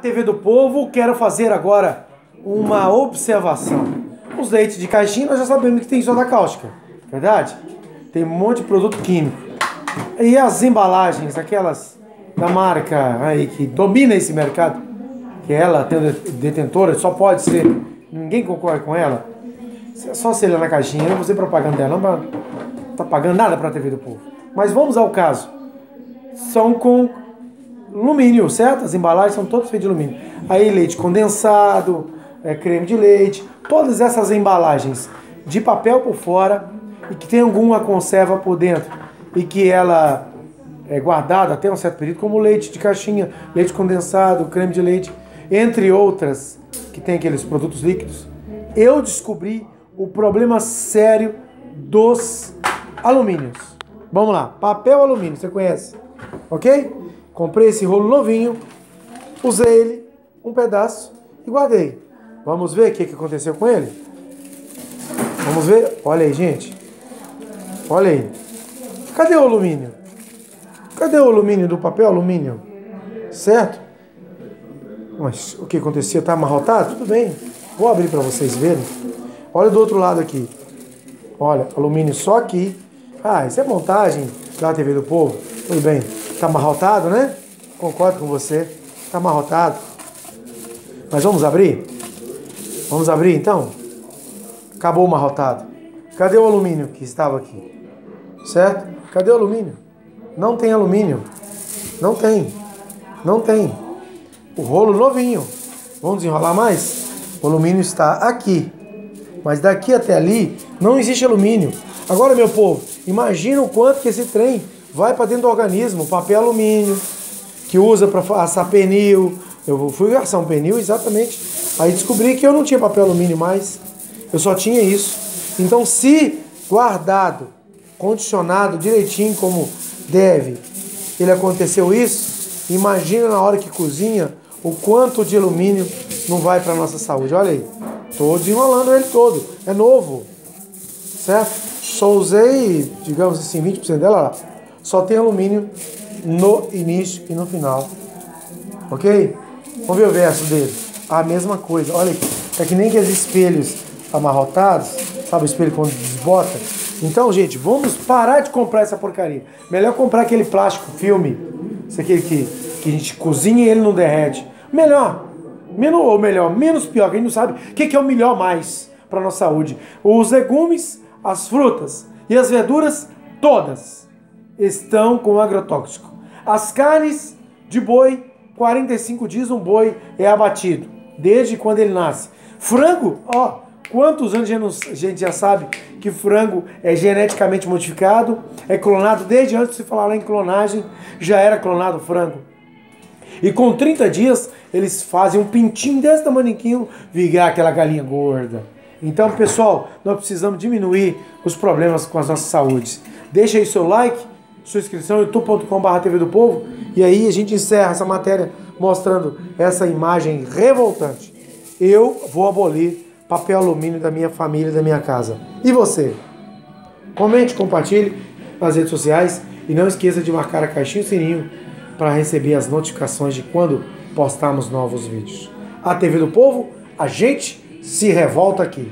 TV do Povo, quero fazer agora uma observação. Os leites de caixinha nós já sabemos que tem soda cáustica, verdade? Tem um monte de produto químico. E as embalagens, aquelas da marca aí que domina esse mercado, que ela tem detentora, só pode ser, ninguém concorre com ela. É só ser lá na caixinha, eu não vou fazer propaganda dela, não tá pagando nada para a TV do Povo. Mas vamos ao caso. São com alumínio, certo? As embalagens são todas feitas de alumínio. Aí leite condensado, creme de leite, todas essas embalagens de papel por fora e que tem alguma conserva por dentro e que ela é guardada até um certo período, como leite de caixinha, leite condensado, creme de leite, entre outras que tem aqueles produtos líquidos. Eu descobri o problema sério dos alumínios. Vamos lá, papel alumínio, você conhece, ok? Comprei esse rolo novinho, usei ele, um pedaço e guardei. Vamos ver o que aconteceu com ele? Vamos ver? Olha aí, gente. Olha aí. Cadê o alumínio? Cadê o alumínio do papel alumínio? Certo? Mas o que aconteceu? Tá amarrotado? Tudo bem. Vou abrir para vocês verem. Olha do outro lado aqui. Olha, alumínio só aqui. Ah, isso é montagem da TV do Povo. Tudo bem. Tá amarrotado, né? Concordo com você. Tá amarrotado. Mas vamos abrir? Vamos abrir então? Acabou o amarrotado. Cadê o alumínio que estava aqui? Certo? Cadê o alumínio? Não tem alumínio. Não tem. Não tem. O rolo novinho. Vamos desenrolar mais? O alumínio está aqui. Mas daqui até ali não existe alumínio. Agora, meu povo, imagina o quanto que esse trem vai para dentro do organismo. Papel alumínio, que usa para assar pernil. Eu fui assar um pernil exatamente. Aí descobri que eu não tinha papel alumínio mais. Eu só tinha isso. Então, se guardado, condicionado direitinho como deve, ele aconteceu isso, imagina na hora que cozinha o quanto de alumínio não vai para a nossa saúde. Olha aí. Estou desenrolando ele todo. É novo. Certo? Só usei, digamos assim, 20% dela lá. Só tem alumínio no início e no final. Ok? Vamos ver o verso dele. A mesma coisa. Olha aqui. É que nem aqueles espelhos amarrotados. Sabe o espelho quando desbota? Então, gente, vamos parar de comprar essa porcaria. Melhor comprar aquele plástico filme. Esse aquele que a gente cozinha e ele não derrete. Melhor. Menos pior, que a gente não sabe o que é o melhor mais para a nossa saúde. Os legumes, as frutas e as verduras, todas estão com agrotóxico. As carnes de boi, 45 dias um boi é abatido, desde quando ele nasce. Frango, ó, quantos anos a gente já sabe que frango é geneticamente modificado, é clonado, desde antes de se falar lá em clonagem, já era clonado frango. E com 30 dias, eles fazem um pintinho desse tamanho, virar aquela galinha gorda. Então, pessoal, nós precisamos diminuir os problemas com as nossas saúdes. Deixa aí seu like, sua inscrição, youtube.com/TV do Povo. E aí a gente encerra essa matéria mostrando essa imagem revoltante. Eu vou abolir papel alumínio da minha família, da minha casa. E você? Comente, compartilhe nas redes sociais e não esqueça de marcar a caixinha e o sininho para receber as notificações de quando postarmos novos vídeos. A TV do Povo, a gente se revolta aqui.